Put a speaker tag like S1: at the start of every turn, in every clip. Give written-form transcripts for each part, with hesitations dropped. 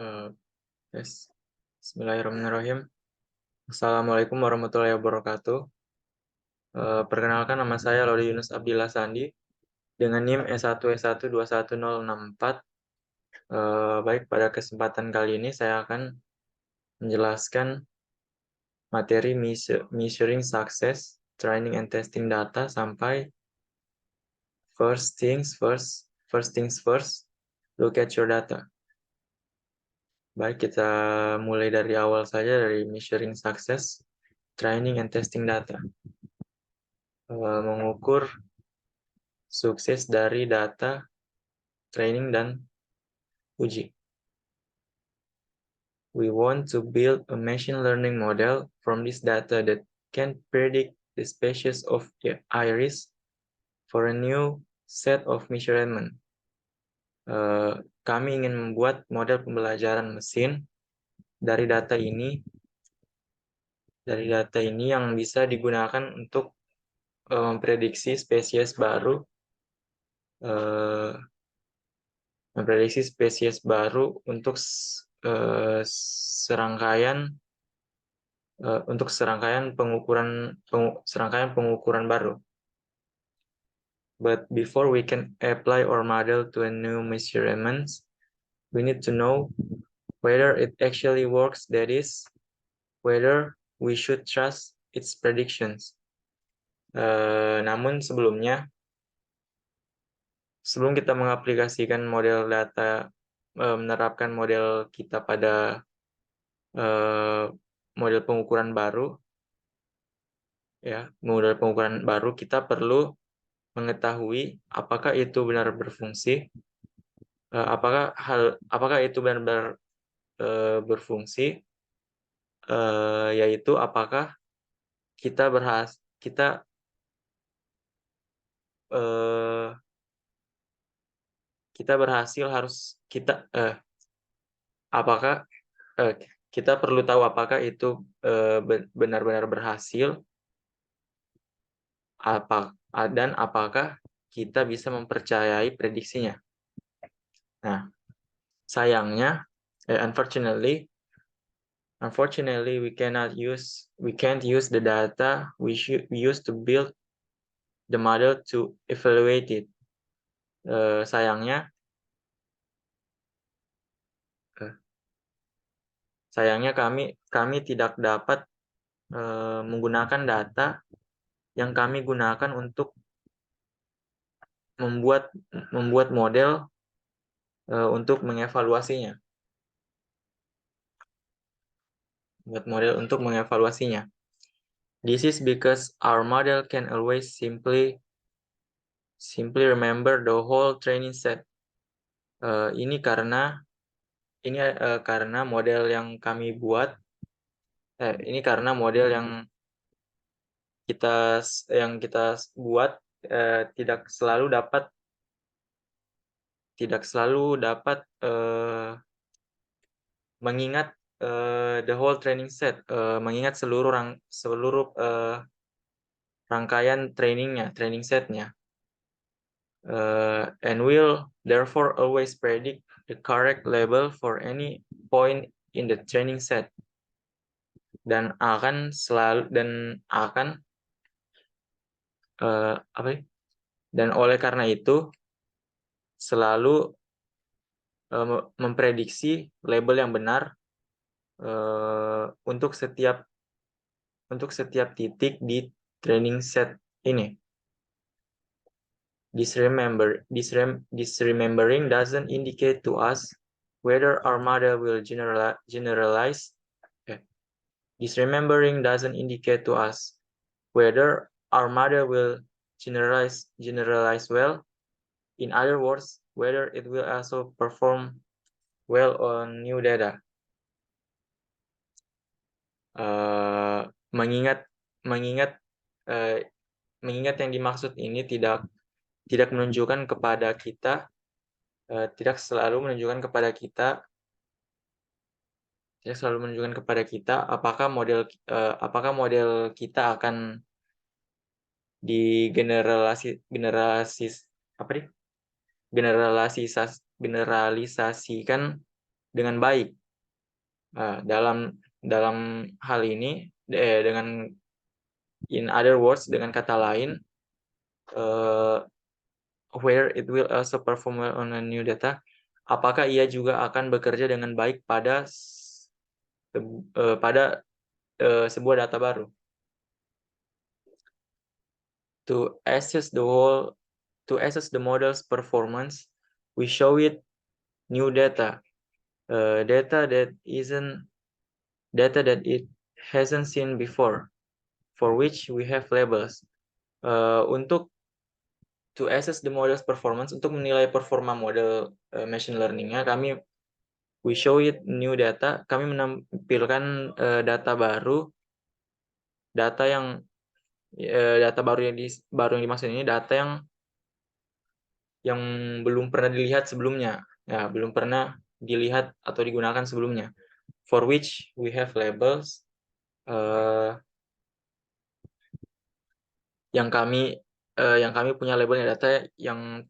S1: Eh, Yes. Bismillahirrahmanirrahim. Assalamualaikum warahmatullahi wabarakatuh. Perkenalkan, nama saya Laudi Yunus Abdillah Sandi dengan NIM S1S1211064. Baik, pada kesempatan kali ini saya akan menjelaskan materi Measuring Success, Training and Testing Data sampai first things first, look at your data. Baik, kita mulai dari awal saja, dari Measuring Success, Training and Testing Data. Mengukur sukses dari data, training, dan uji. We want to build a machine learning model from this data that can predict the species of iris for a new set of measurement. Kami ingin membuat model pembelajaran mesin dari data ini yang bisa digunakan untuk memprediksi spesies baru untuk serangkaian pengukuran baru. But before we can apply our model to a new measurements, we need to know whether it actually works, that is, whether we should trust its predictions. Namun sebelum kita mengaplikasikan model data, menerapkan model kita pada model pengukuran baru, kita perlu mengetahui apakah itu benar berfungsi, apakah itu benar-benar berfungsi, yaitu apakah kita apakah kita perlu tahu apakah itu benar-benar berhasil, dan apakah kita bisa mempercayai prediksinya. Nah, sayangnya, unfortunately, we can't use the data we use to build the model to evaluate it. Sayangnya kami tidak dapat menggunakan data yang kami gunakan untuk membuat model untuk mengevaluasinya. This is because our model can always simply remember the whole training set. Ini karena model yang kami buat, karena model yang kita buat tidak selalu dapat mengingat the whole training set, mengingat seluruh rangkaian training setnya, and will therefore always predict the correct label for any point in the training set, dan oleh karena itu selalu memprediksi label yang benar untuk setiap titik di training set ini. This remembering doesn't indicate to us whether our model will generalize. This remembering doesn't indicate to us whether our model will generalize well. In other words, whether it will also perform well on new data. Mengingat yang dimaksud ini tidak menunjukkan kepada kita, tidak selalu menunjukkan kepada kita apakah model kita akan generalisasikan dengan baik. Dalam hal ini, dengan in other words, dengan kata lain, where it will also perform well on a new data, apakah ia juga akan bekerja dengan baik pada sebuah data baru. To assess the model's performance, we show it new data, data that it hasn't seen before, for which we have labels. Untuk to assess the model's performance, untuk menilai performa model machine learning-nya, we show it new data. Kami menampilkan data baru, data baru yang dimaksud ini data yang belum pernah dilihat sebelumnya, ya belum pernah dilihat atau digunakan sebelumnya. For which we have labels, yang kami punya labelnya, data yang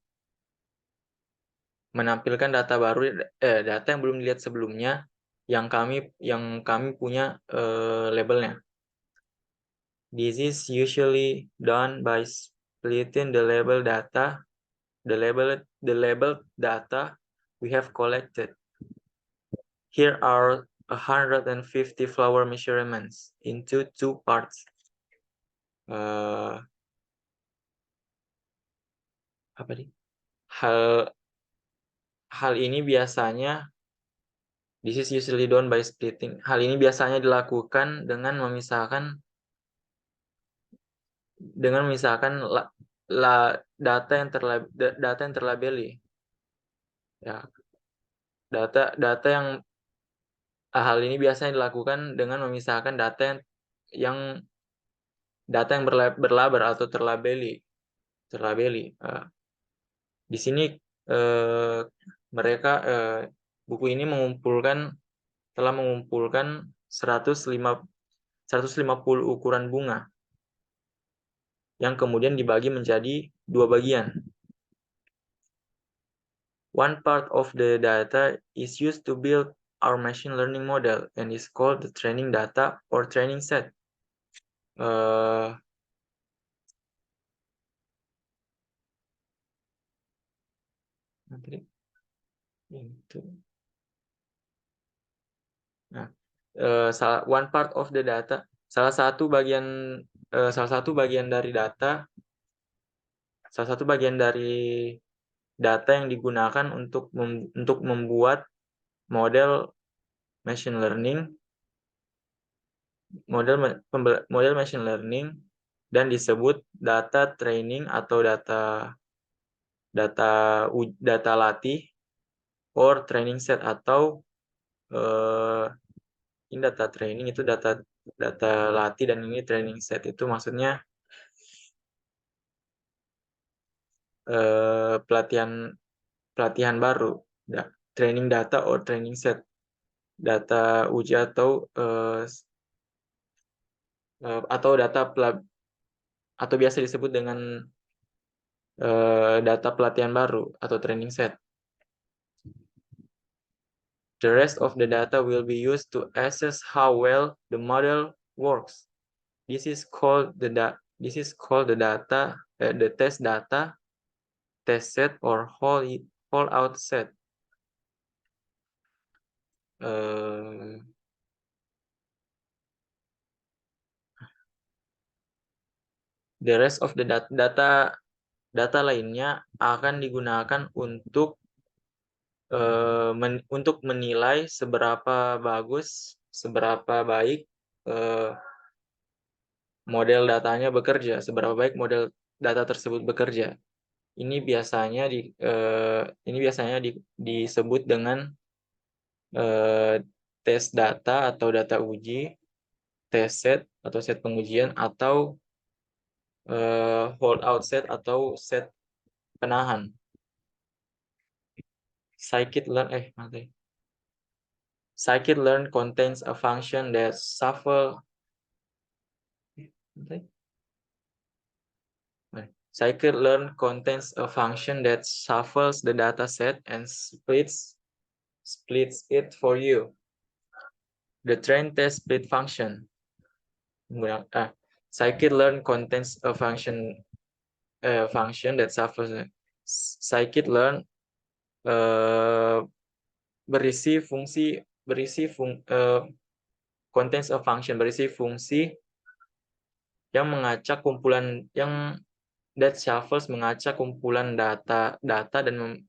S1: menampilkan data baru, data yang belum dilihat sebelumnya, yang kami punya labelnya. This is usually done by splitting the labeled data we have collected. Here are 150 flower measurements into 2 parts. Hal ini biasanya, this is usually done by splitting. Hal ini biasanya dilakukan dengan memisahkan data yang terlabeli. Ya, hal ini biasanya dilakukan dengan memisahkan data yang berlaber atau terlabeli. Di sini buku ini telah mengumpulkan 150 ukuran bunga yang kemudian dibagi menjadi 2 bagian. One part of the data is used to build our machine learning model and is called the training data or training set. One part of the data, salah satu bagian dari data yang digunakan untuk membuat model machine learning, model machine learning, dan disebut data training atau data latih or training set, atau ini data training itu data latih, dan ini training set itu maksudnya pelatihan baru. Training data or training set, data uji atau atau biasa disebut dengan data pelatihan baru atau training set. The rest of the data will be used to assess how well the model works. This is called the test data, test set, or holdout set. The rest of the data lainnya akan digunakan untuk menilai seberapa baik model datanya bekerja, seberapa baik model data tersebut bekerja. Ini biasanya disebut dengan tes data atau data uji, test set atau set pengujian, atau holdout set atau set penahan. Scikit-learn contains a function that shuffles the data set and splits splits it for you. The train test split function. Scikit-learn contains a function that suffers. Scikit-learn berisi contains a function berisi fungsi yang mengacak kumpulan that shuffles mengacak kumpulan data dan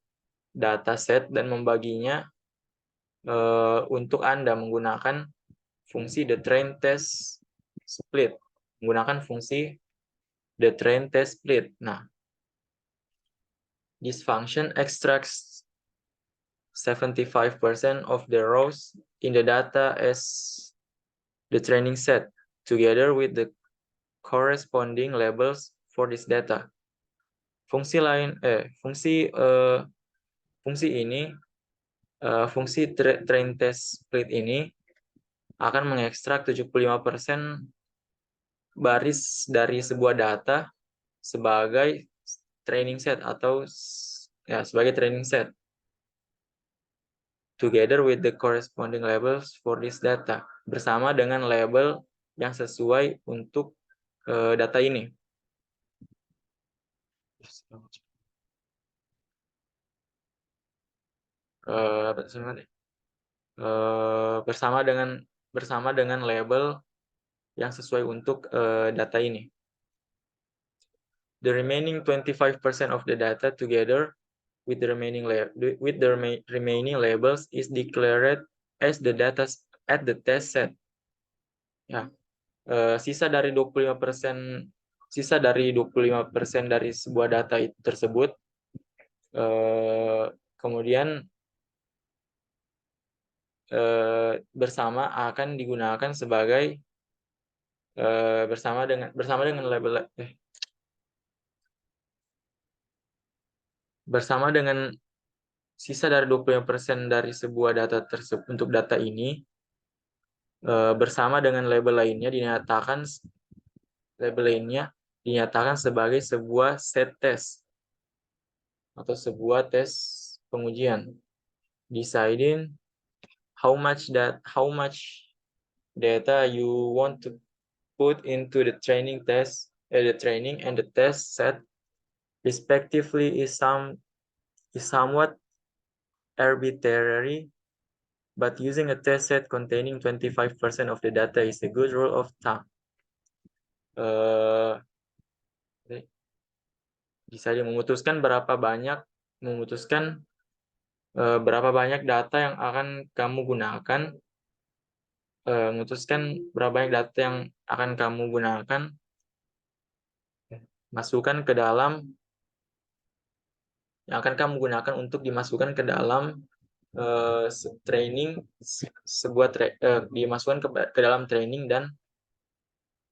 S1: dataset dan membaginya untuk Anda menggunakan fungsi the train test split. Menggunakan fungsi the train test split. Nah, this function extracts 75% of the rows in the data as the training set, together with the corresponding labels for this data. Fungsi train test split ini akan mengekstrak 75% baris dari sebuah data sebagai training set atau sebagai training set, together with the corresponding labels for this data, bersama dengan label yang sesuai untuk data ini. Bersama dengan label yang sesuai untuk data ini. The remaining 25% of the data together with the remaining labels is declared as the data at the test set. Ya. Sisa dari 25% dari sebuah data tersebut kemudian bersama akan digunakan sebagai bersama dengan label bersama dengan sisa dari 25% dari sebuah data tersebut untuk data ini bersama dengan label lainnya dinyatakan sebagai sebuah set test atau sebuah tes pengujian, deciding how much data you want to put into the training and the test set respectively is somewhat arbitrary, but using a test set containing 25% of the data is a good rule of thumb. Bisa memutuskan berapa banyak data yang akan kamu gunakan, masukkan ke dalam yang akan kamu gunakan untuk dimasukkan ke dalam dimasukkan ke dalam training dan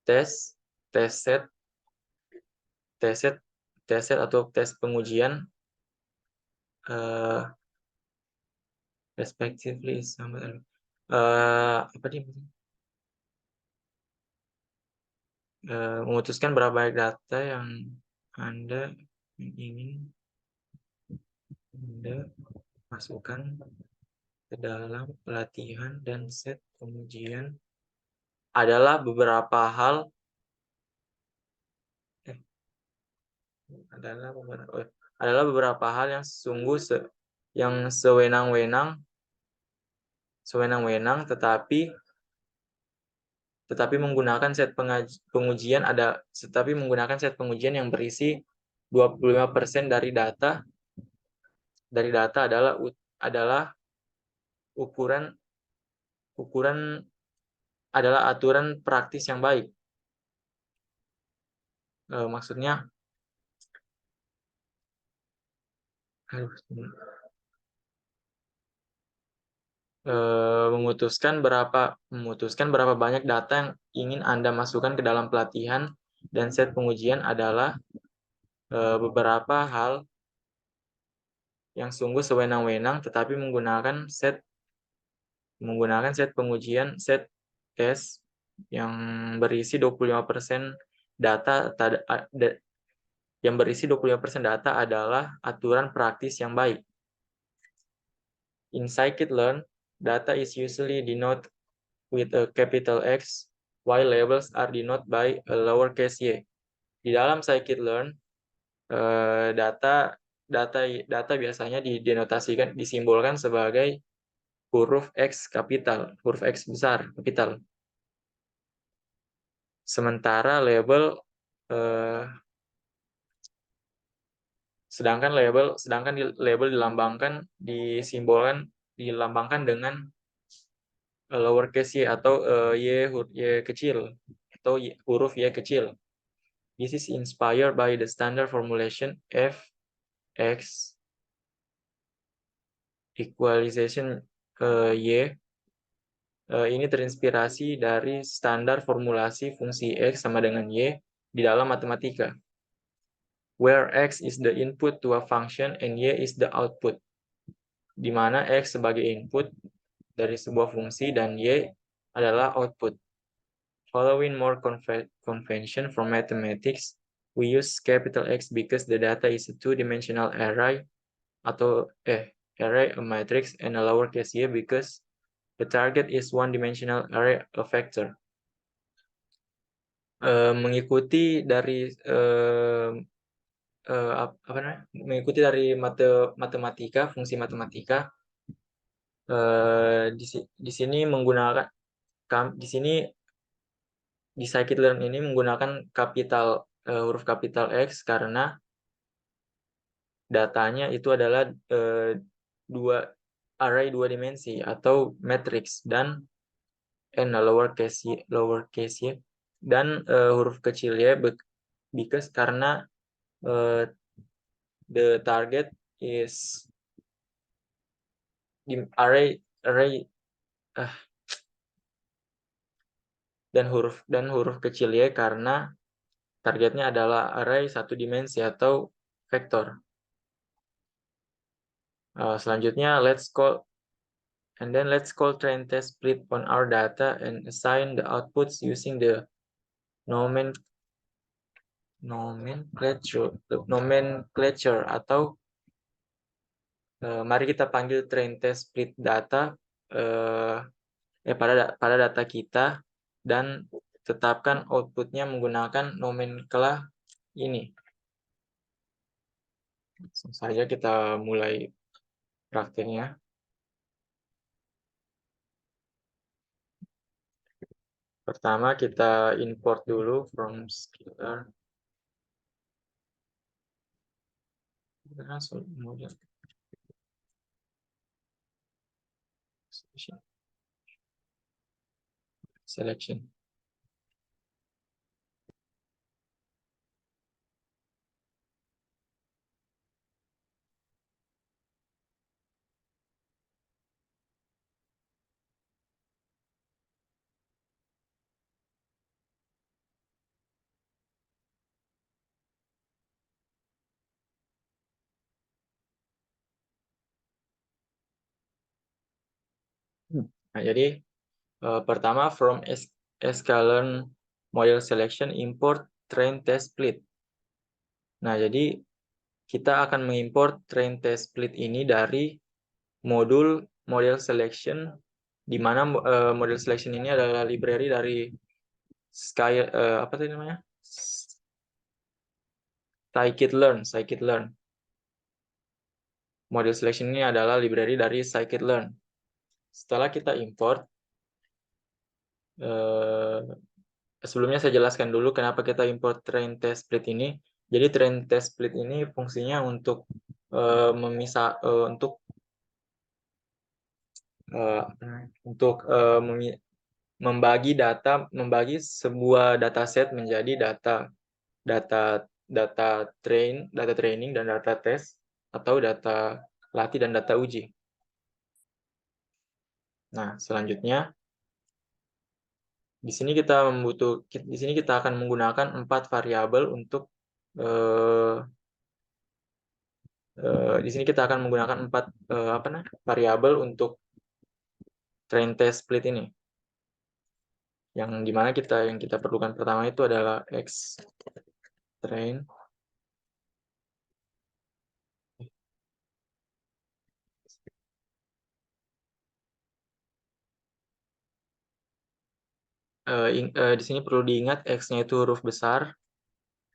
S1: tes set atau tes pengujian respectively memutuskan berapa banyak data yang Anda ingin Anda masukkan ke dalam pelatihan dan set pengujian adalah beberapa hal yang yang sewenang-wenang tetapi menggunakan set pengujian yang berisi 25% dari data adalah aturan praktis yang baik. Maksudnya memutuskan berapa banyak data yang ingin Anda masukkan ke dalam pelatihan dan set pengujian adalah beberapa hal yang sungguh sewenang-wenang, tetapi menggunakan set pengujian set tes yang berisi 25% data adalah aturan praktis yang baik. In scikit-learn, data is usually denoted with a capital X, while labels are denoted by a lowercase y. Di dalam scikit-learn, data biasanya disimbolkan sebagai huruf X kapital, huruf X besar kapital. Sementara label sedangkan label dilambangkan dengan lowercase y atau y kecil atau huruf y kecil. This is inspired by the standard formulation f x equalization y. Ini terinspirasi dari standar formulasi fungsi x sama dengan y di dalam matematika, where x is the input to a function and y is the output, di mana x sebagai input dari sebuah fungsi dan y adalah output. Following more convention from mathematics, we use capital X because the data is a two-dimensional array a matrix, and a lowercase y because the target is one-dimensional array, a vector. Mengikuti dari matematika, fungsi matematika, di sini menggunakan di scikit-learn ini menggunakan huruf kapital X karena datanya itu adalah array dua dimensi atau matrix, dan lowercase y dan huruf kecil y because karena the target is di array dan huruf kecil y karena targetnya adalah array satu dimensi atau vektor. Selanjutnya let's call train test split on our data and assign the outputs using the nomenclature atau mari kita panggil train test split data pada data kita dan tetapkan outputnya menggunakan nomenklah ini. Langsung saja kita mulai prakteknya. Pertama kita import dulu from scalar. Selection. Nah, jadi pertama from sklearn model selection import train test split. Nah, jadi kita akan mengimport train test split ini dari modul model selection, di mana model selection ini adalah library dari scikit-learn. Model selection ini adalah library dari scikit-learn. Setelah kita import, sebelumnya saya jelaskan dulu kenapa kita import train test split ini. Jadi train test split ini fungsinya untuk membagi sebuah dataset menjadi data training dan data test, atau data latih dan data uji. Nah, selanjutnya di sini kita akan menggunakan 4 variabel untuk di sini kita akan menggunakan 4 variabel untuk train test split ini. Yang dimana yang kita perlukan pertama itu adalah x train, di sini perlu diingat X-nya itu huruf besar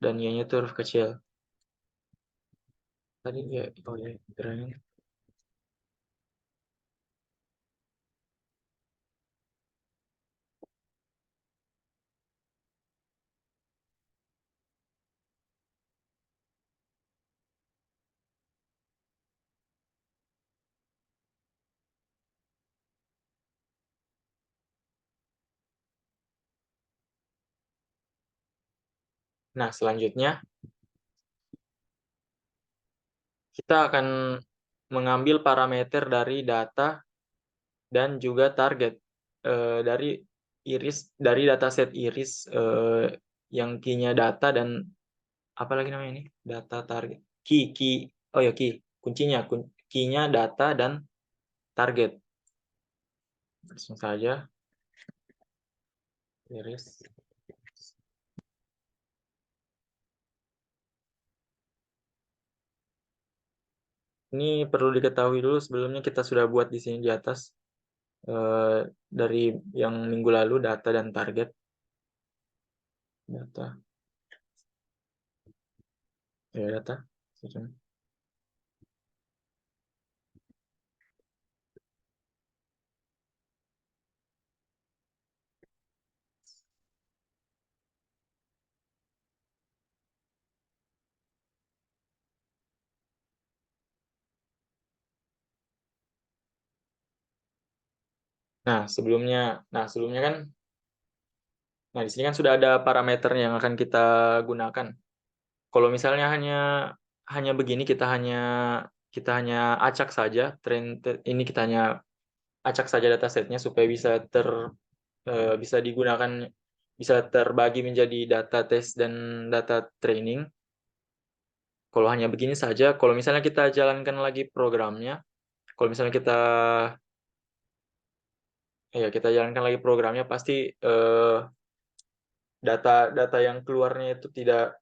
S1: dan Y-nya itu huruf kecil. Tadi ya, oh ya, keren. Nah, selanjutnya kita akan mengambil parameter dari data dan juga target dari dataset iris yang key-nya data dan apa lagi namanya ini? Data target. Key. Oh ya, kuncinya key-nya data dan target. Langsung saja iris. Ini perlu diketahui dulu sebelumnya kita sudah buat di sini di atas dari yang minggu lalu data dan target. Data. Ya, data. Sebelumnya kan, nah di sini kan sudah ada parameter yang akan kita gunakan. Kalau misalnya hanya begini, kita hanya acak saja ini, kita hanya acak saja datasetnya supaya bisa digunakan, bisa terbagi menjadi data tes dan data training. Kalau hanya begini saja, kalau misalnya kita jalankan lagi programnya, kalau misalnya kita jalankan lagi programnya, pasti data yang keluarnya itu tidak,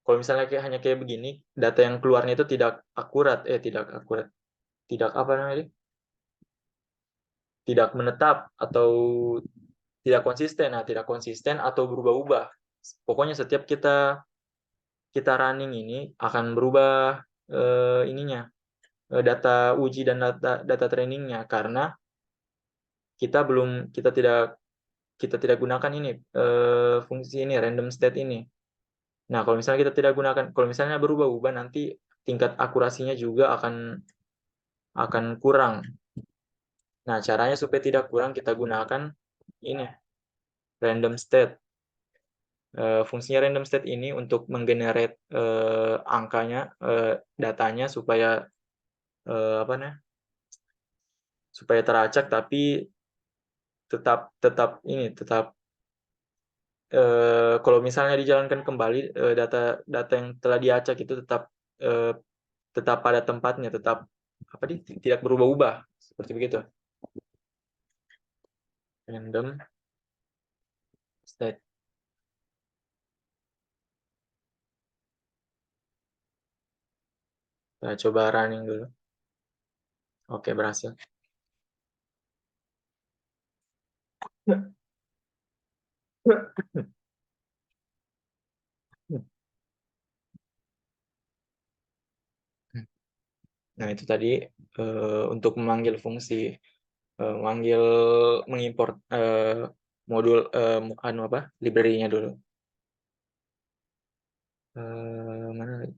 S1: kalau misalnya hanya kayak begini, data yang keluarnya itu tidak apa namanya, tidak menetap atau tidak konsisten. Nah, tidak konsisten atau berubah-ubah. Pokoknya setiap kita running ini akan berubah ininya, data uji dan data trainingnya, karena kita tidak gunakan ini fungsi ini random state ini. Nah, kalau misalnya berubah-ubah, nanti tingkat akurasinya juga akan kurang. Nah, caranya supaya tidak kurang, kita gunakan ini random state. Fungsinya random state ini untuk menggenerate datanya supaya teracak, tapi tetap kalau misalnya dijalankan kembali, data yang telah diacak itu eh, tetap pada tempatnya, tidak berubah-ubah seperti begitu. Random state. Kita coba running dulu. Oke, berhasil. Nah, itu tadi untuk memanggil fungsi, memanggil mengimport modul library-nya dulu. Mana lagi?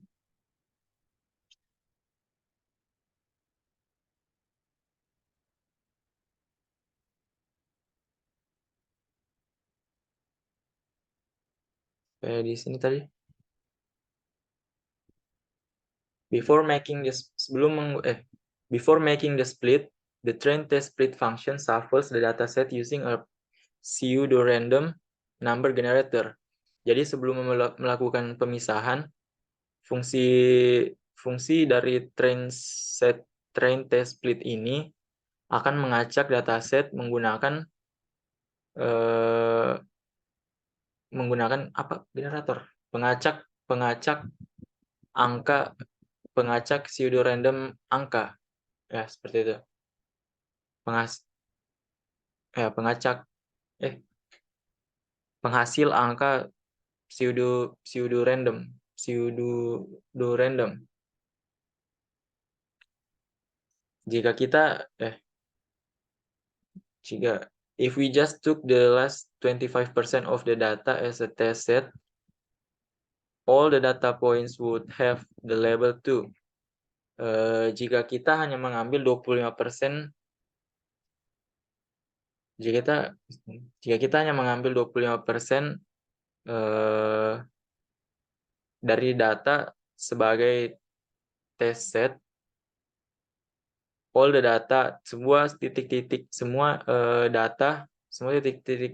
S1: Di sini tadi. Before making the split, the train test split function shuffles the dataset using a pseudo-random number generator. Jadi sebelum melakukan pemisahan, fungsi dari train test split ini akan mengacak dataset menggunakan generator, pengacak angka, pengacak pseudo random angka, ya seperti itu. Pengacak penghasil angka pseudo random. Jika kita if we just took the last 25% of the data as a test set, all the data points would have the label 2. Jika kita hanya mengambil 25%, jika kita hanya mengambil 25% dari data sebagai test set, all the data, semua titik-titik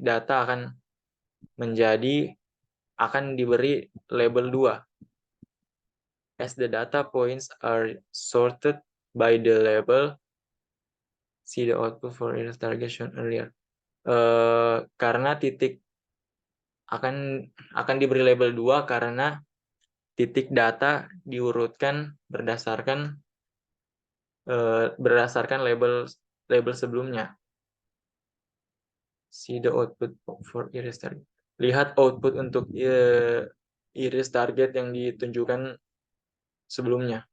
S1: data akan diberi label 2. As the data points are sorted by the label, see the output for error target shown earlier. Karena titik akan diberi label 2 karena titik data diurutkan berdasarkan label sebelumnya. See the output for iris target. Lihat output untuk iris target yang ditunjukkan sebelumnya.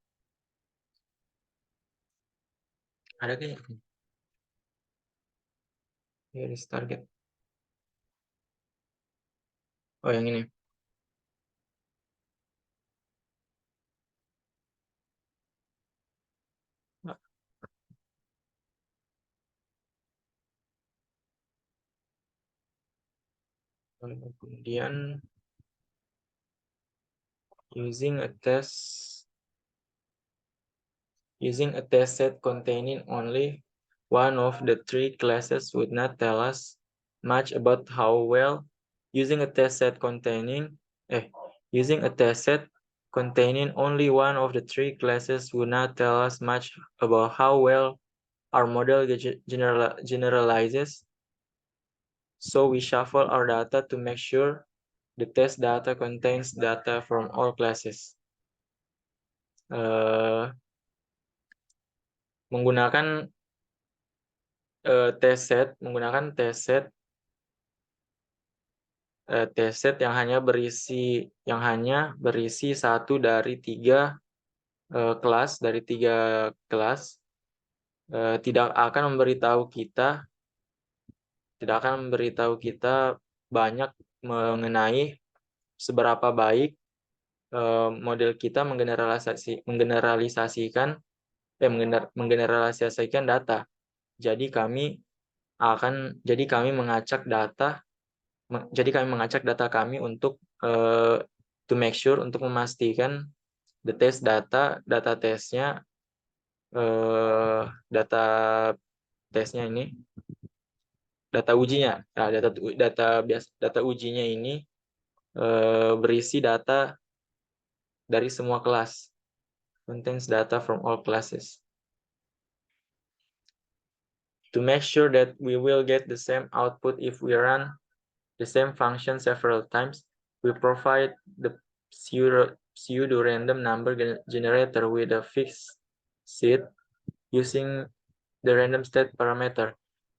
S1: Ada kayaknya iris target. Oh, yang ini. Kemudian using a test set containing only one of the 3 classes would not tell us much about how well using a test set containing only one of the 3 classes would not tell us much about how well our model generalizes. So we shuffle our data to make sure the test data contains data from all classes. Menggunakan test set yang hanya berisi 1 dari 3 kelas tidak akan memberitahu kita banyak mengenai seberapa baik model kita menggeneralisasikan data. Jadi kami mengacak data kami untuk to make sure, untuk memastikan the test data tesnya ini data ujinya. Nah, data ujinya ini berisi data dari semua kelas. Contains data from all classes. To make sure that we will get the same output if we run the same function several times, we provide the pseudo-random number generator with a fixed seed using the random state parameter.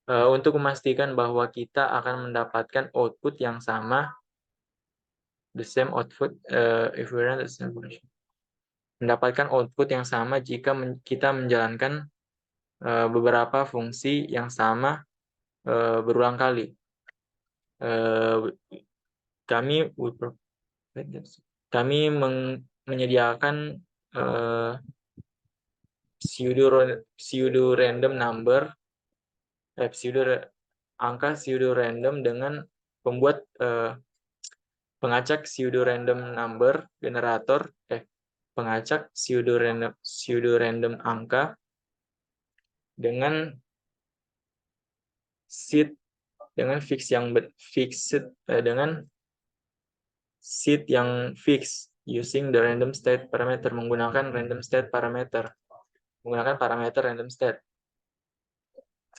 S1: Untuk memastikan bahwa kita akan mendapatkan output yang sama, the same output if we run the same function. Mendapatkan output yang sama jika kita menjalankan beberapa fungsi yang sama berulang kali. Kami menyediakan pseudo random number, angka pseudo random dengan pembuat pengacak pseudo random number generator, pengacak pseudo random angka dengan seed dengan fix yang fix using the random state parameter, menggunakan parameter random state.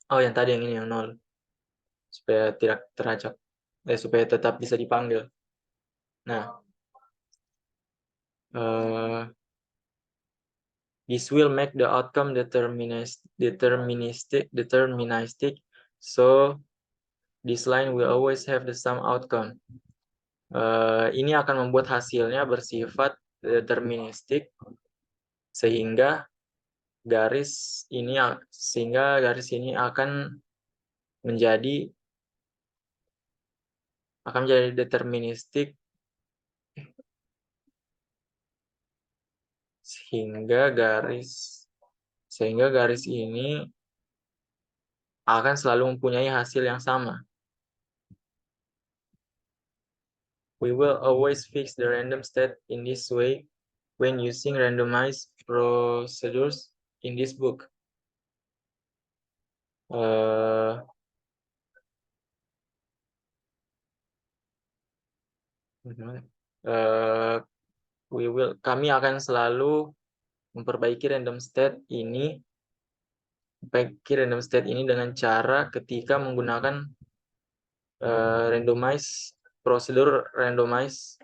S1: Oh, yang tadi yang ini yang 0, supaya tidak teracak, supaya tetap bisa dipanggil. Nah, this will make the outcome deterministic, so This line will always have the same outcome. Ini akan membuat hasilnya bersifat deterministik sehingga garis ini akan menjadi deterministik sehingga garis ini akan selalu mempunyai hasil yang sama. We will always fix the random state in this way when using randomized procedures in this book. Kami akan selalu memperbaiki random state ini dengan cara ketika menggunakan prosedur randomize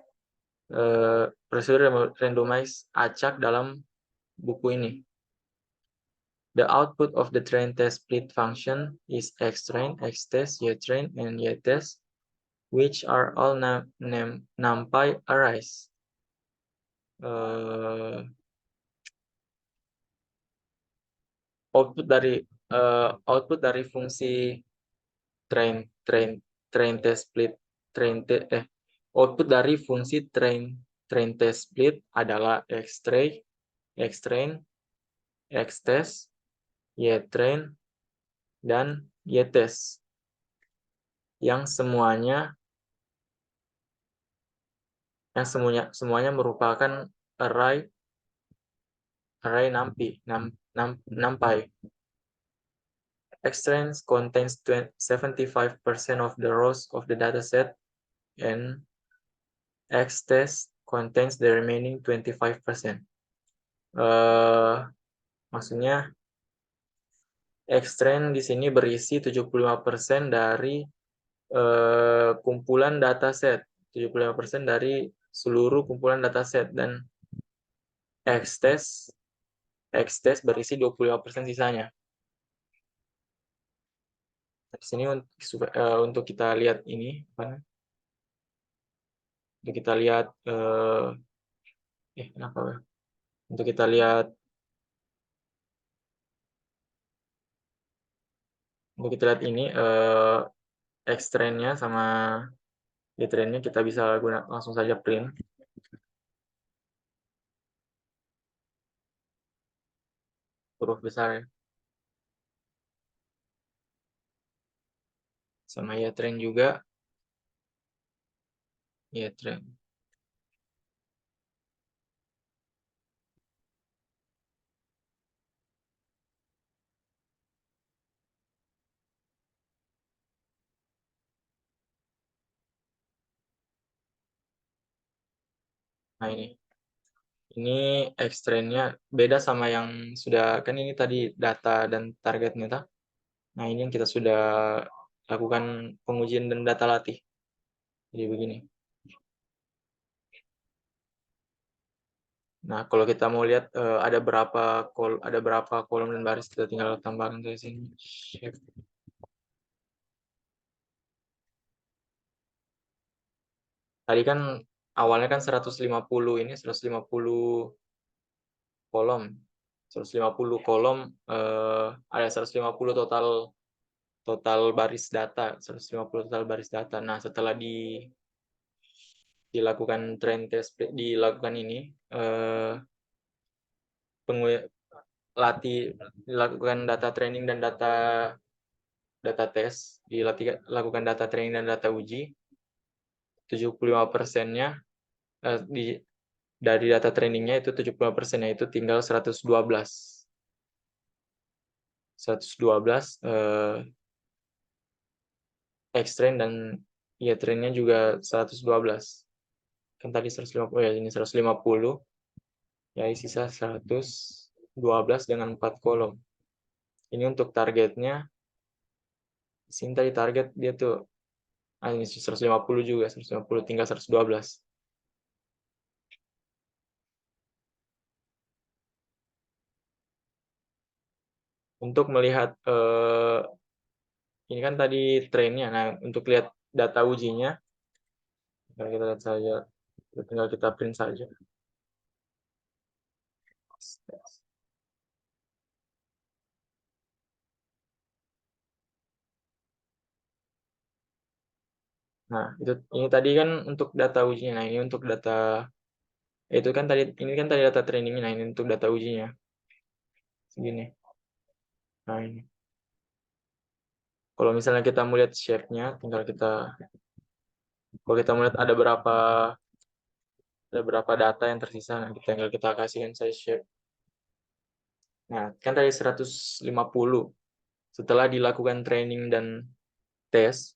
S1: acak dalam buku ini. The output of the train test split function is xtrain, xtest, ytrain, and ytest, which are all numpy arrays. Output dari fungsi train test split output dari fungsi train test split adalah xtrain, xtest, ytrain, dan ytest yang semuanya merupakan array numpy. Xtrain contains 75% of the rows of the dataset, and xtest contains the remaining 25%. Maksudnya xtrain di sini berisi 75% dari kumpulan dataset, 75% dari seluruh kumpulan dataset, dan xtest berisi 25% sisanya. Di sini untuk kita lihat ini, untuk kita lihat untuk kita lihat ini xtrain-nya sama ytrain-nya kita bisa langsung saja print. Huruf besar ya. Sama ytrain juga. Ytrain. Nah ini xtrain-nya beda sama yang sudah, kan ini tadi data dan targetnya. Nah ini yang kita sudah lakukan pengujian dan data latih. Jadi begini. Nah kalau kita mau lihat ada berapa kolom dan baris, kita tinggal tambahkan dari sini. Tadi kan awalnya kan 150 ini 150 kolom. 150 kolom ada 150 total baris data, 150 total baris data. Nah, setelah dilakukan train test, dilakukan ini dilakukan data training dan data test, dilakukan data training dan data uji, 75%-nya dari data trainingnya itu 75%-nya itu tinggal 112 xtrain dan ytrain-nya juga 112. Kan tadi 150 ya, ini 150. Ya sisa 112 dengan 4 kolom. Ini untuk targetnya. Di sini tadi target dia tuh ini 150 juga, 150 tinggal 112. Untuk melihat ini kan tadi trennya. Nah, untuk lihat data ujinya, kita lihat saja, tinggal kita print saja. Nah, ini tadi kan untuk data ujinya. Nah, ini untuk data itu kan tadi, ini kan tadi data trainingnya. Nah, ini untuk data ujinya. Segini. Nah, ini. Kalau misalnya kita mau lihat shape-nya, tinggal kita, kalau kita melihat ada berapa data yang tersisa, nah tinggal kita kasihkan size shape. Nah, kan tadi 150. Setelah dilakukan training dan tes,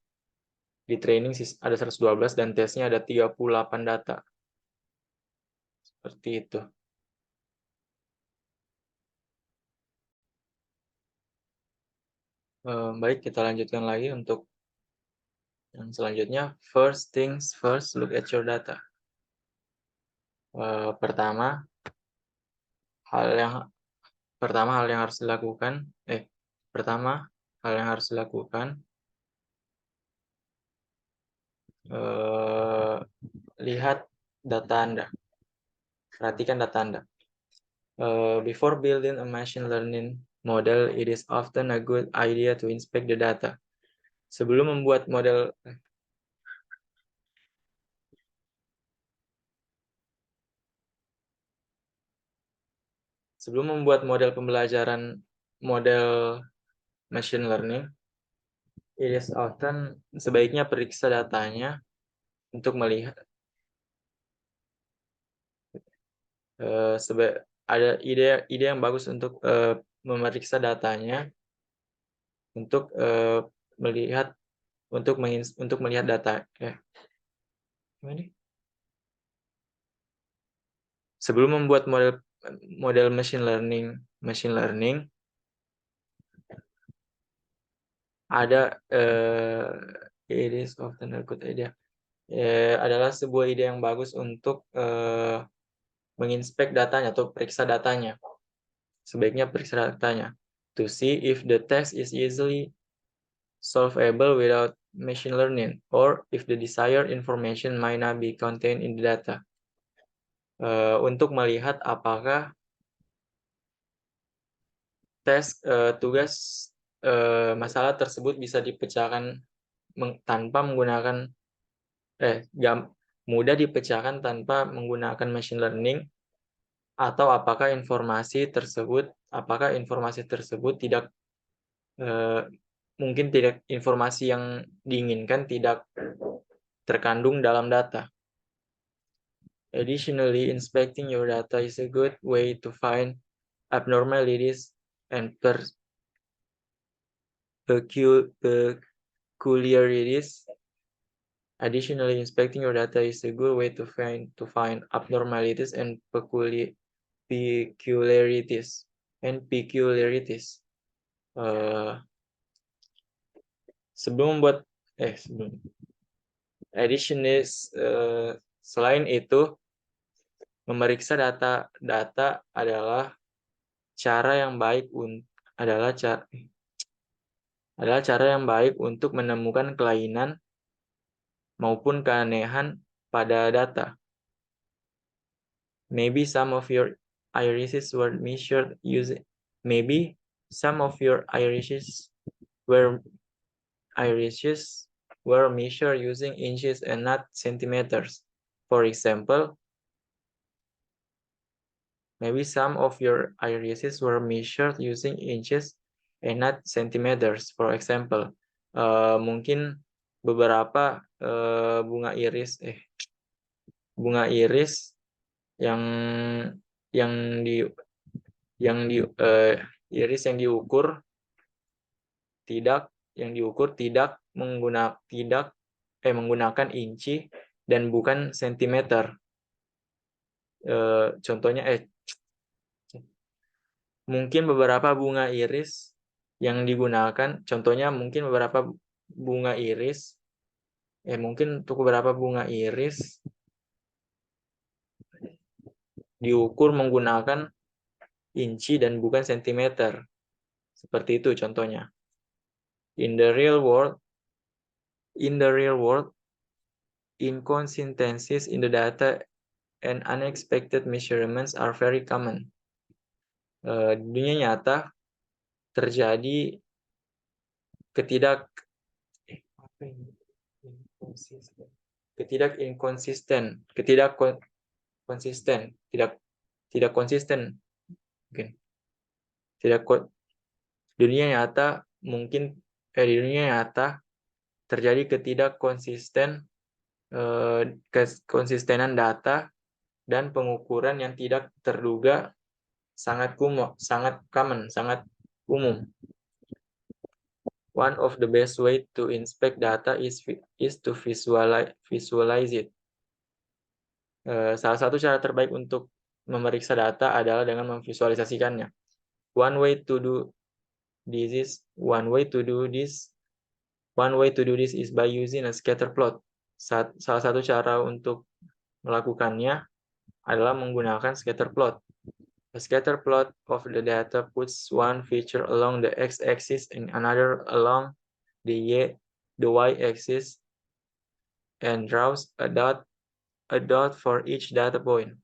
S1: di training ada 112 dan tesnya ada 38 data. Seperti itu. Baik, kita lanjutkan lagi untuk yang selanjutnya. First things first, look at your data. Pertama hal yang harus dilakukan, lihat data Anda. Perhatikan data Anda. Before building a machine learning model, it is often a good idea to inspect the data. Sebelum membuat model pembelajaran model machine learning, it is often sebaiknya periksa datanya untuk melihat ada ide yang bagus untuk memeriksa datanya untuk melihat data. Sebelum membuat model machine learning ada it is often a good idea. Adalah sebuah ide yang bagus untuk menginspek datanya atau periksa datanya. Sebaiknya periksa datanya to see if the text is easily solvable without machine learning or if the desired information might not be contained in the data. Untuk melihat apakah tugas masalah tersebut bisa dipecahkan tanpa menggunakan mudah dipecahkan tanpa menggunakan machine learning, atau apakah informasi tersebut tidak mungkin tidak, informasi yang diinginkan tidak terkandung dalam data. Additionally, inspecting your data is a good way to find abnormalities and peculiarities. Additionally, inspecting your data is a good way to find abnormalities and peculiarities. Selain itu, memeriksa data adalah cara yang baik untuk menemukan kelainan maupun keanehan pada data. Maybe some of your irises were measured using inches and not centimeters. For example, maybe some of your irises were measured using inches and not centimeters. For example, mungkin beberapa bunga iris yang diukur tidak menggunakan inci dan bukan sentimeter. Contohnya mungkin beberapa bunga iris yang digunakan, diukur menggunakan inci dan bukan sentimeter. Seperti itu contohnya. In the real world, inconsistencies in the data and unexpected measurements are very common. Di dunia nyata terjadi ketidak konsisten, mungkin dunia nyata mungkin di dunia nyata terjadi konsistenan data dan pengukuran yang tidak terduga sangat umum. One of the best way to inspect data is to visualize it. Salah satu cara terbaik untuk memeriksa data adalah dengan memvisualisasikannya. One way to do this is by using a scatter plot. Salah satu cara untuk melakukannya adalah menggunakan scatter plot. A scatter plot of the data puts one feature along the x-axis and another along the y-axis and draws a dot for each data point.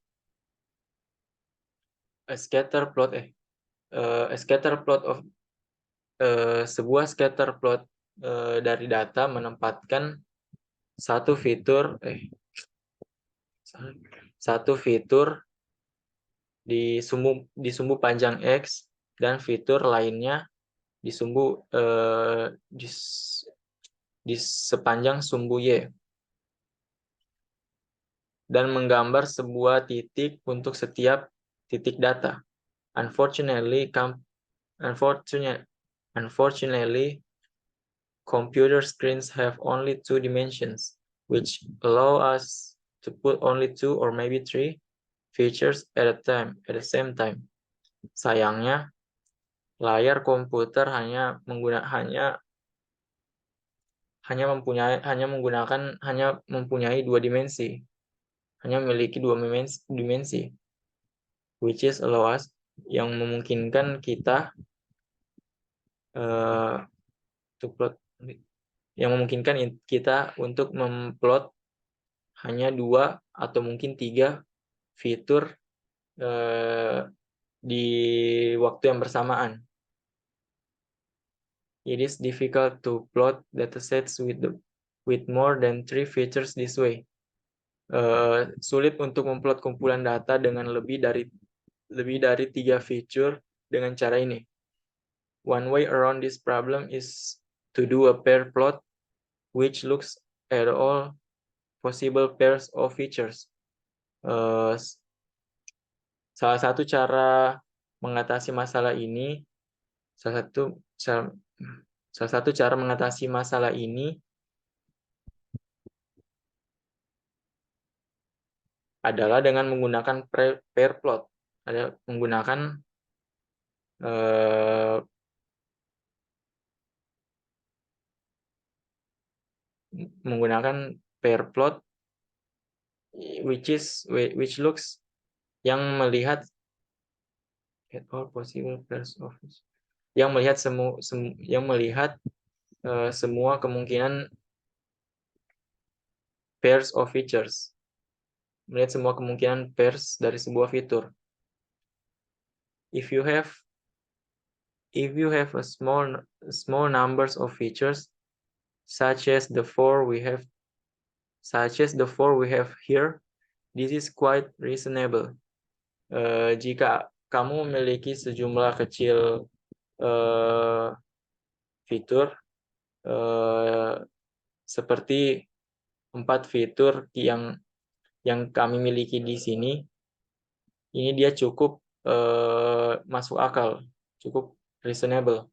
S1: Sebuah scatter plot dari data menempatkan satu fitur di sumbu panjang X dan fitur lainnya di sepanjang sumbu Y dan menggambar sebuah titik untuk setiap titik data. Unfortunately, computer screens have only 2 dimensions, which allow us to put only 2 or maybe 3 features at the same time. Sayangnya, layar komputer hanya mempunyai 2 dimensi. Hanya memiliki 2 dimensi, which is allow us, yang memungkinkan kita untuk memplot hanya 2 atau mungkin 3 fitur di waktu yang bersamaan. It is difficult to plot datasets with more than 3 features this way. Sulit untuk memplot kumpulan data dengan lebih dari 3 fitur dengan cara ini. One way around this problem is to do a pair plot which looks at all possible pairs of features. Salah satu cara mengatasi masalah ini adalah dengan menggunakan pair plot. Menggunakan pair plot which looks, yang melihat at all possible pairs of, yang melihat semua kemungkinan pairs of features. Melihat semua kemungkinan pairs dari sebuah fitur. If you have a small numbers of features, such as the 4 we have here, this is quite reasonable. Jika kamu memiliki sejumlah kecil fitur seperti 4 fitur yang kami miliki di sini, ini dia cukup masuk akal, cukup reasonable.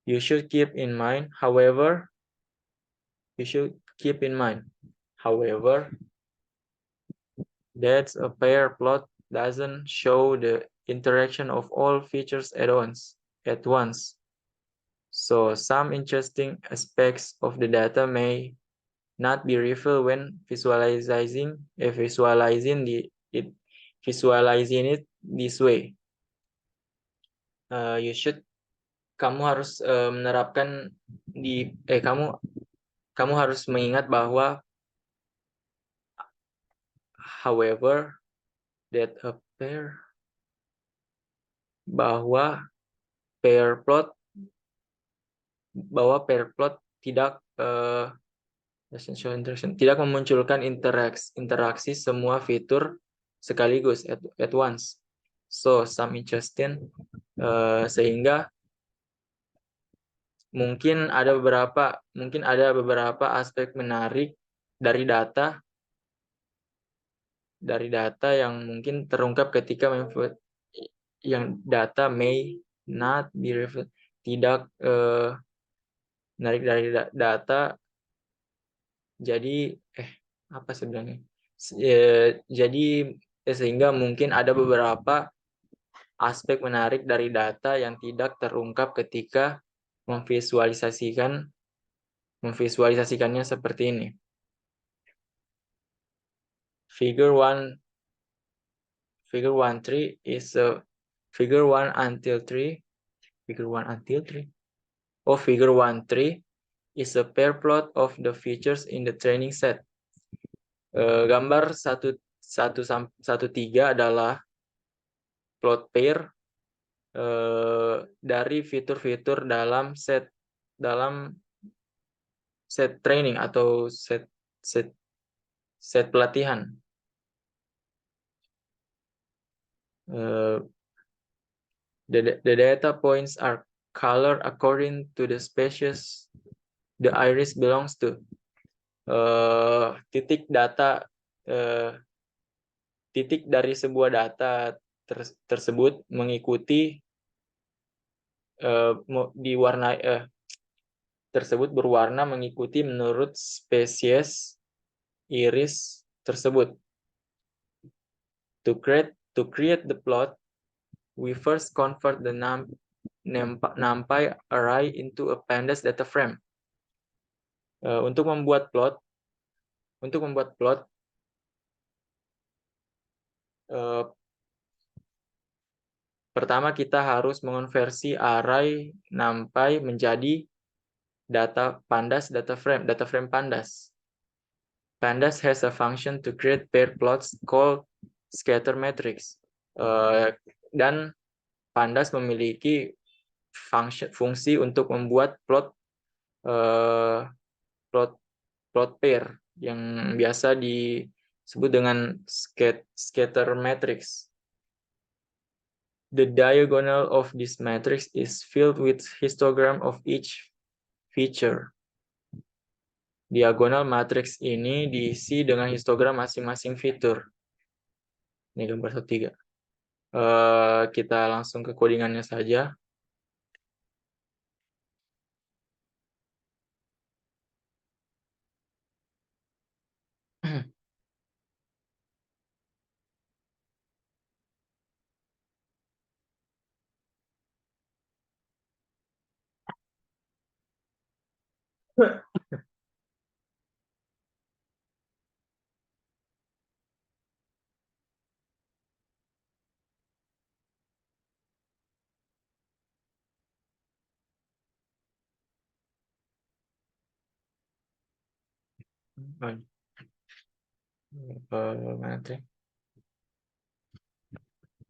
S1: You should keep in mind, however, that a pair plot doesn't show the interaction of all features at once. So some interesting aspects of the data may not be revealed when visualizing it this way. You should kamu harus menerapkan kamu harus mengingat bahwa however that a pair bahwa pair plot tidak tidak memunculkan interaksi semua fitur sekaligus at once. So some interesting sehingga mungkin ada beberapa aspek menarik dari data yang mungkin terungkap ketika yang data may not be tidak menarik dari data. Jadi apa sebenarnya? Jadi sehingga mungkin ada beberapa aspek menarik dari data yang tidak terungkap ketika memvisualisasikannya seperti ini. Figure 1 3 is a figure 1 until 3. Figure 1 until 3. Figure 1 3 is a pair plot of the features in the training set. Gambar 1-3 adalah plot pair dari fitur-fitur dalam set training atau set pelatihan. The data points are colored according to the species the iris belongs to. Titik dari sebuah data tersebut mengikuti berwarna mengikuti menurut spesies iris tersebut. To create the plot, we first convert the NumPy array into a pandas data frame. Untuk membuat plot, pertama kita harus mengonversi array NumPy menjadi data frame pandas. Pandas has a function to create paired plots called scatter matrix. Dan pandas memiliki fungsi untuk membuat plot pair yang biasa disebut dengan scatter matrix. The diagonal of this matrix is filled with histogram of each feature. Diagonal matriks ini diisi dengan histogram masing-masing fitur. Ini gambar 1-3. Kita langsung ke codingannya saja.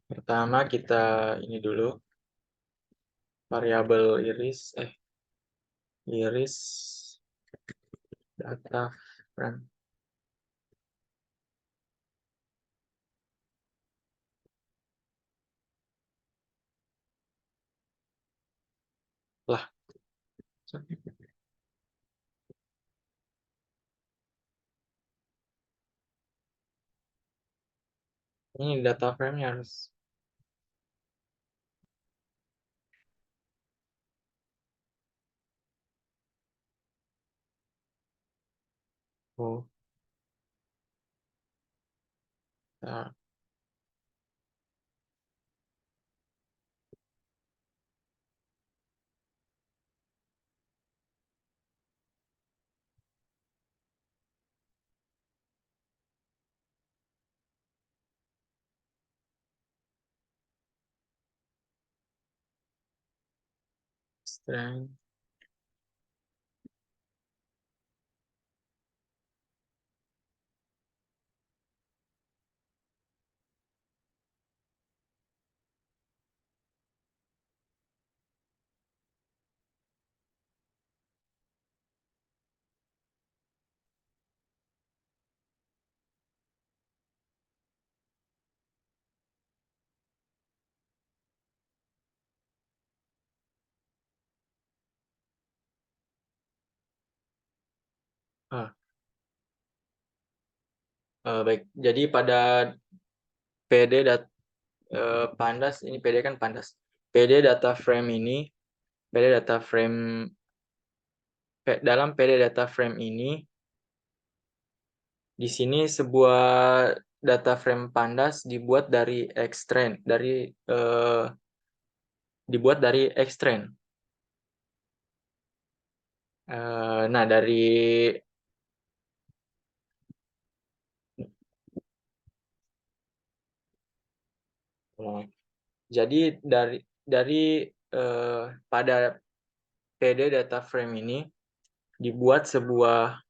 S1: Pertama kita ini dulu variabel iris data frame. Lah. Ini data frame-nya harus Nah, Frame. Ah, baik. Jadi pada PD pandas ini PD kan pandas. PD data frame ini PD data frame dalam PD data frame ini di sini sebuah data frame pandas dibuat dari Xtrain. Nah, jadi pada PD data frame ini dibuat sebuah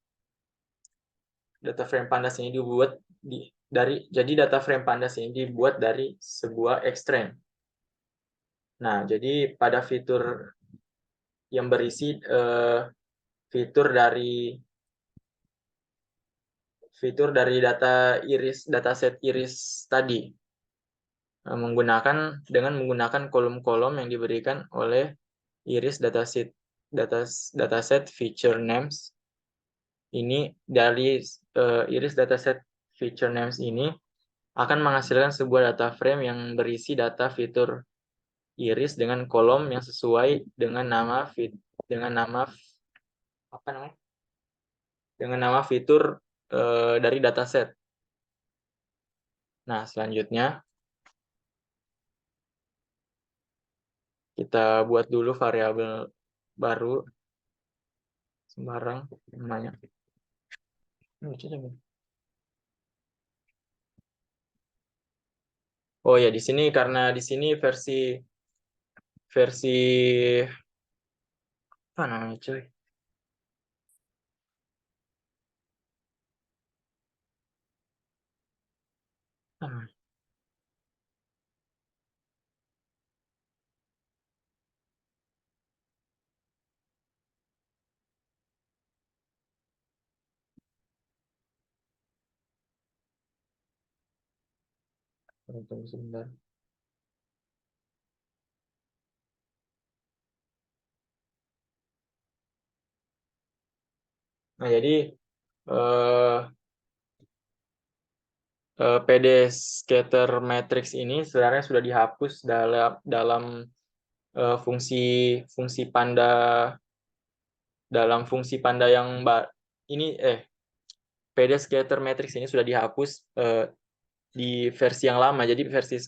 S1: data frame pandas ini jadi data frame pandas ini dibuat dari sebuah Xtrain. Nah, jadi pada fitur yang berisi fitur dari dataset iris tadi menggunakan kolom-kolom yang diberikan oleh iris dataset feature names ini. Dari iris dataset feature names ini akan menghasilkan sebuah data frame yang berisi data fitur iris dengan kolom yang sesuai dengan nama apa namanya dengan nama fitur dari dataset. Nah, selanjutnya kita buat dulu variabel baru sembarang namanya. Oh ya, di sini karena di sini versi apa namanya cuy? Ah, tunggu sebentar. Nah, jadi eh, PD scatter matrix ini sebenarnya sudah dihapus dalam fungsi fungsi panda yang ini PD scatter matrix ini sudah dihapus di versi yang lama. Jadi versi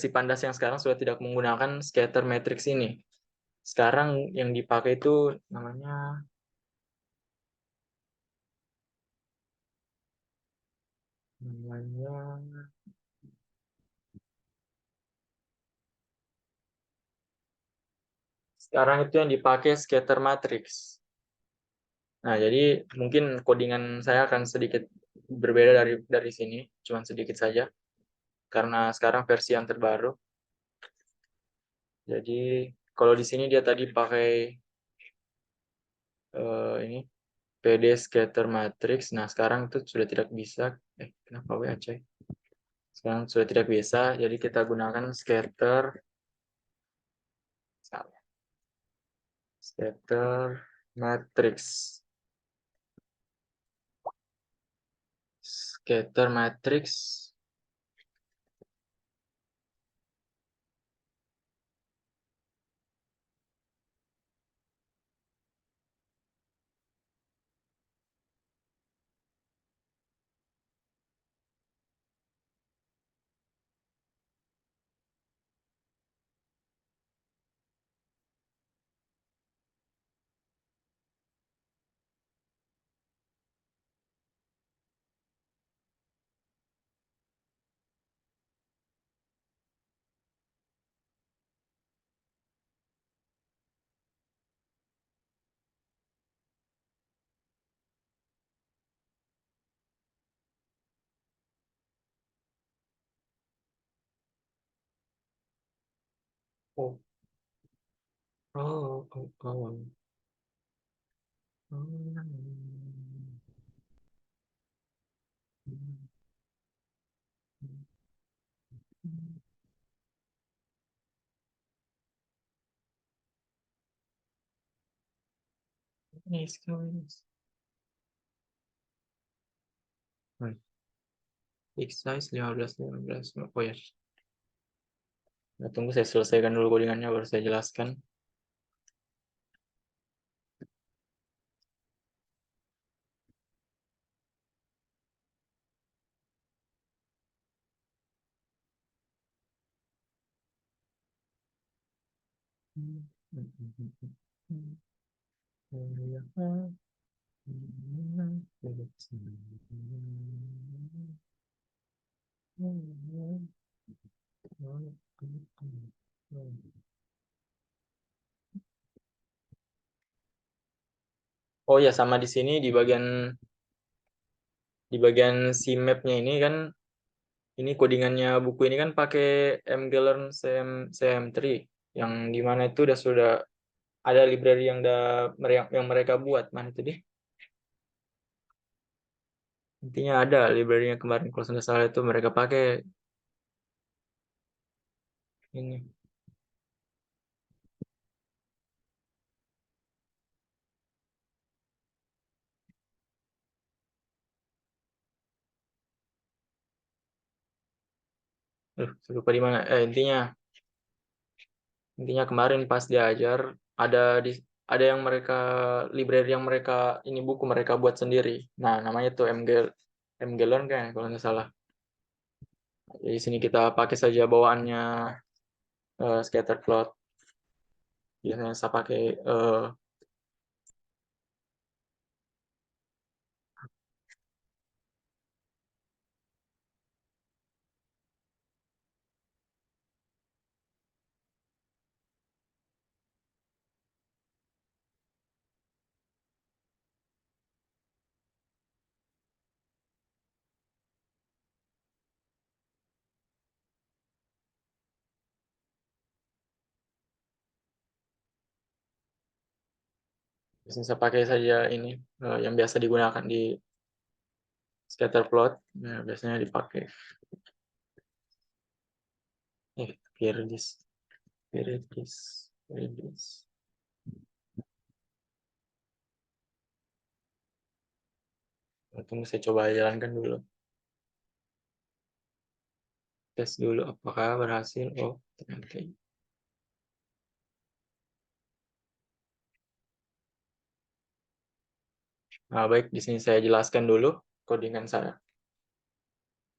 S1: pandas yang sekarang sudah tidak menggunakan scatter matrix ini. Sekarang yang dipakai itu namanya sekarang itu yang dipakai scatter matrix. Nah, jadi mungkin codingan saya akan sedikit berbeda dari sini, cuman sedikit saja karena sekarang versi yang terbaru. Jadi kalau di sini dia tadi pakai ini PD scatter matrix. Nah, sekarang itu sudah tidak bisa. Kenapa WA coy? Sekarang sudah tidak bisa, jadi kita gunakan scatter matrix. Scatter matrix. Oh. Oh, oh, oh. Nice, guys. X-size 15. Oh ya. Nah, tunggu saya selesaikan dulu codingannya baru saya jelaskan. Oh ya, sama di sini di bagian si map-nya ini kan, ini codingannya buku ini kan pakai mglearn cm3 yang dimana itu sudah ada library yang mereka buat. Mana itu deh? Intinya ada library-nya kemarin kalau nggak salah itu mereka pakai ini. Saya lupa di mana. Intinya kemarin pas diajar ada di ada yang mereka library yang mereka ini buku mereka buat sendiri. Nah, namanya tuh mglearn kan kalau nggak salah. Jadi sini kita pakai saja bawaannya scatterplot. Biasanya saya pakai biasanya saya pakai saja ini yang biasa digunakan di scatterplot. Nah, biasanya dipakai. Viridis. Viridis. Viridis. Tunggu saya coba jalankan dulu. Tes dulu apakah berhasil. Oh, ternyata. Nah, baik, di sini saya jelaskan dulu codingan saya.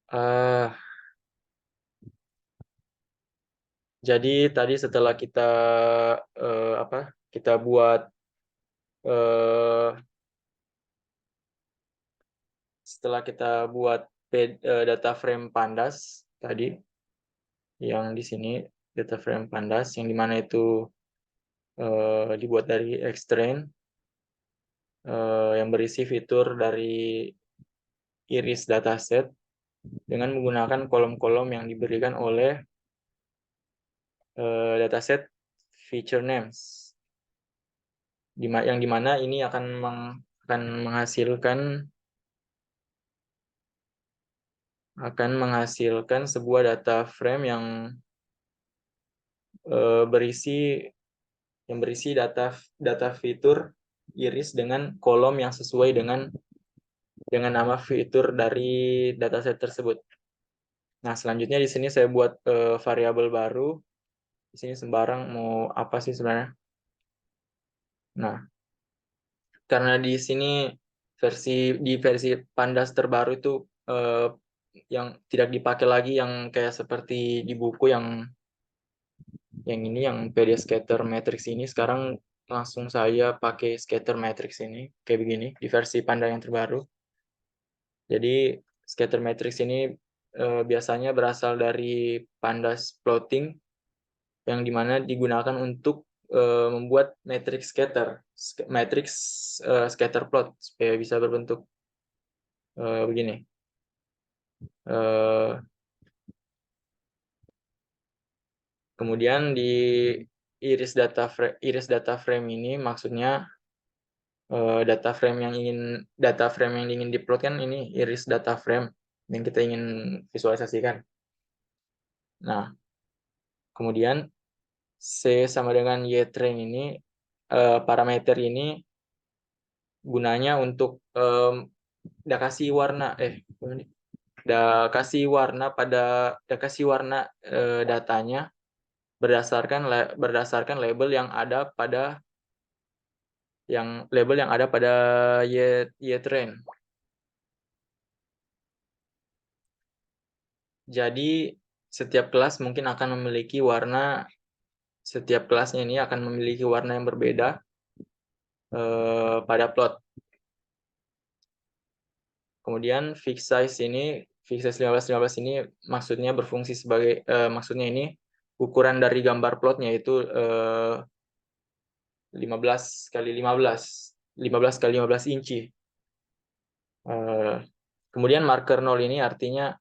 S1: Uh, jadi tadi setelah kita buat uh, data frame pandas tadi, yang di sini data frame pandas yang dimana itu dibuat dari Xtrain yang berisi fitur dari iris dataset dengan menggunakan kolom-kolom yang diberikan oleh dataset feature names, yang dimana ini akan menghasilkan sebuah data frame yang berisi data fitur iris dengan kolom yang sesuai dengan nama fitur dari dataset tersebut. Nah, selanjutnya di sini saya buat variabel baru. Di sini sembarang mau apa sih sebenarnya? Nah, karena di sini versi Pandas terbaru itu yang tidak dipakai lagi yang kayak seperti di buku yang PD scatter matrix ini, sekarang langsung saya pakai scatter matrix ini kayak begini di versi Panda yang terbaru. Jadi scatter matrix ini biasanya berasal dari pandas plotting yang dimana digunakan untuk membuat matrix scatter plot supaya bisa berbentuk begini. Kemudian di iris data frame ini maksudnya data frame yang ingin diplot kan ini iris data frame yang kita ingin visualisasikan. Nah, kemudian C sama dengan Y train ini parameter ini gunanya untuk kasih warna datanya berdasarkan label yang ada pada Y train. Jadi setiap kelas mungkin akan memiliki warna, setiap kelasnya ini akan memiliki warna yang berbeda pada plot. Kemudian fixed size 15 ini maksudnya berfungsi sebagai maksudnya ini ukuran dari gambar plotnya itu 15 kali 15 inci. Kemudian marker 0 ini artinya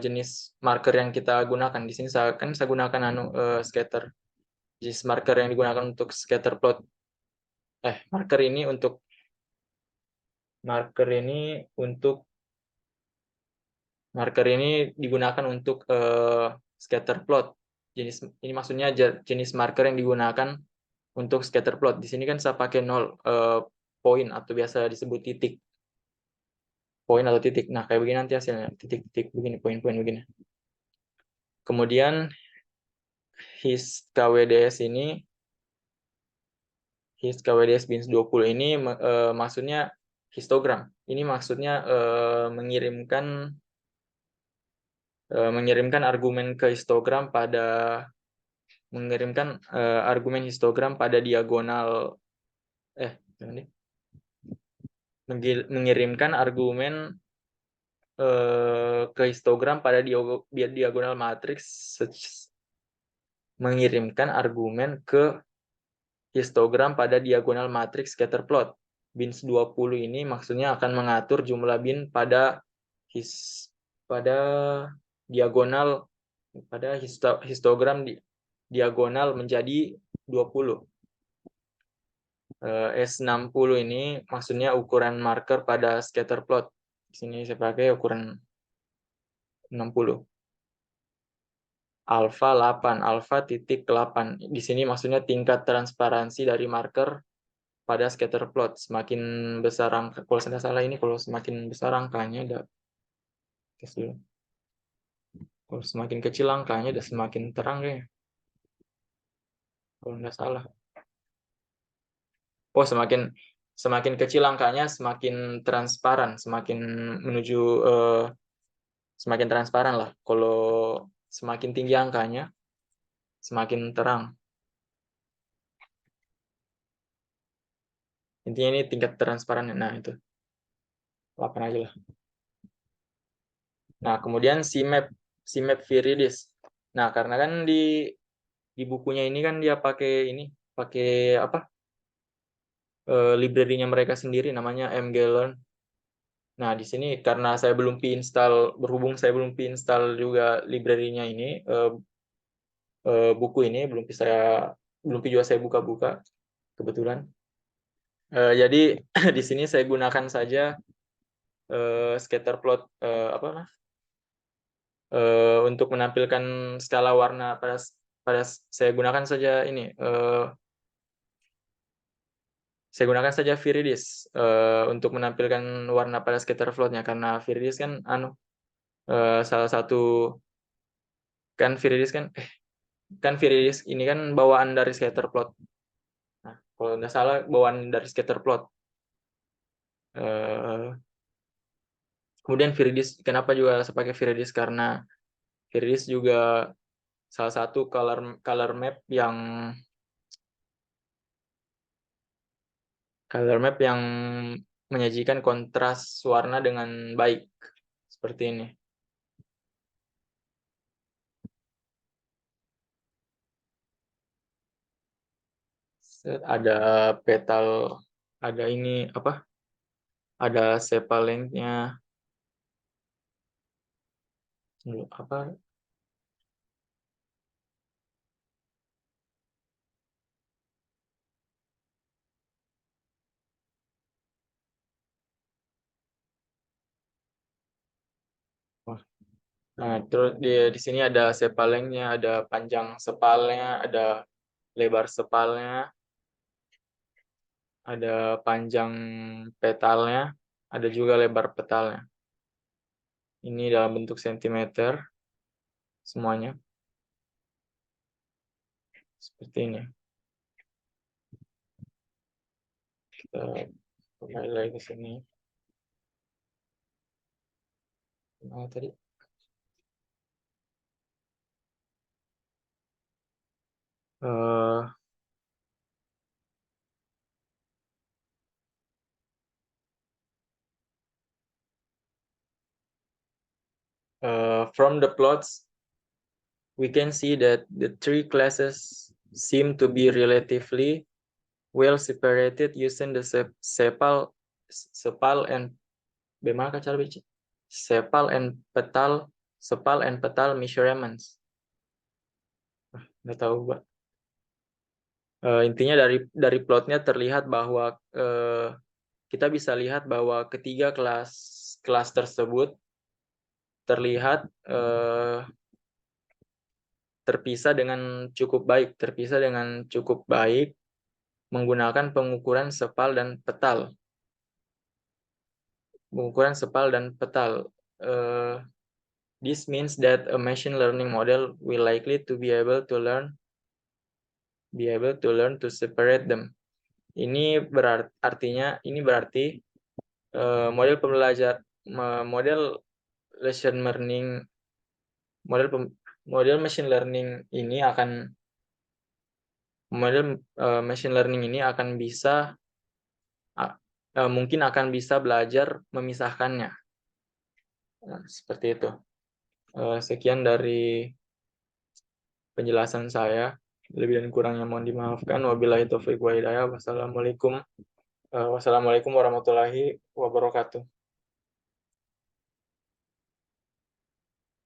S1: jenis marker yang kita gunakan. Di sini saya gunakan scatter. Jenis marker yang digunakan untuk scatter plot. Marker ini digunakan untuk scatter plot. Ini maksudnya jenis marker yang digunakan untuk scatter plot. Di sini kan saya pakai 0 poin atau biasa disebut titik. Poin atau titik. Nah, kayak begini nanti hasilnya. Titik-titik begini, poin-poin begini. Kemudian his KWDS bins 20 ini maksudnya histogram. Ini maksudnya mengirimkan argumen ke histogram pada diagonal mengirimkan argumen ke histogram pada diagonal matriks scatter plot. Bins 20 ini maksudnya akan mengatur jumlah bin pada histogram diagonal menjadi 20. S60 ini maksudnya ukuran marker pada scatter plot. Di sini saya pakai ukuran 60. Alpha 8, alpha titik 8. Di sini maksudnya tingkat transparansi dari marker pada scatter plot. Semakin besar angka, kalau saya salah ini kalau semakin besar angkanya kalau semakin kecil angkanya udah semakin terang kayaknya. Kalau nggak salah. Oh, semakin kecil angkanya semakin transparan, semakin transparan lah. Kalau semakin tinggi angkanya semakin terang. Intinya ini tingkat transparan. Nah, itu 8 aja lah. Nah, kemudian CMap Viridis. Nah, karena kan di bukunya ini kan dia pakai library-nya mereka sendiri namanya mglearn. Nah, di sini karena berhubung saya belum install juga library-nya ini, buku ini belum juga saya buka-buka kebetulan. Jadi di sini saya gunakan saja scatter plot untuk menampilkan skala warna pada saya gunakan saja Viridis untuk menampilkan warna pada scatter plotnya, karena Viridis kan salah satu Viridis ini kan bawaan dari scatter plot. Nah, kalau nggak salah bawaan dari scatter plot. Kemudian Viridis, kenapa juga saya pakai Viridis, karena Viridis juga salah satu color map yang menyajikan kontras warna dengan baik seperti ini. Ada petal, ada ada sepal length-nya, Nah, terus di sini ada sepalengnya, ada panjang sepalnya, ada lebar sepalnya, ada panjang petalnya, ada juga lebar petalnya. Ini dalam bentuk sentimeter semuanya seperti ini. Kita kembali lagi ke sini. Nah, tadi uh, from the plots we can see that the three classes seem to be relatively well separated using the sepal and bagaimana cara bicara sepal and petal measurements. Nggak tahu, Pak. Intinya dari plotnya terlihat bahwa kita bisa lihat bahwa ketiga kelas tersebut terlihat terpisah dengan cukup baik menggunakan pengukuran sepal dan petal. This means that a machine learning model will likely to be able to learn to separate them. Ini berarti model machine learning ini akan bisa mungkin akan bisa belajar memisahkannya. Nah, seperti itu. Sekian dari penjelasan saya. Lebih dan kurangnya mohon dimaafkan. Wabillahi taufiq wa hidayah. Wassalamualaikum warahmatullahi wabarakatuh.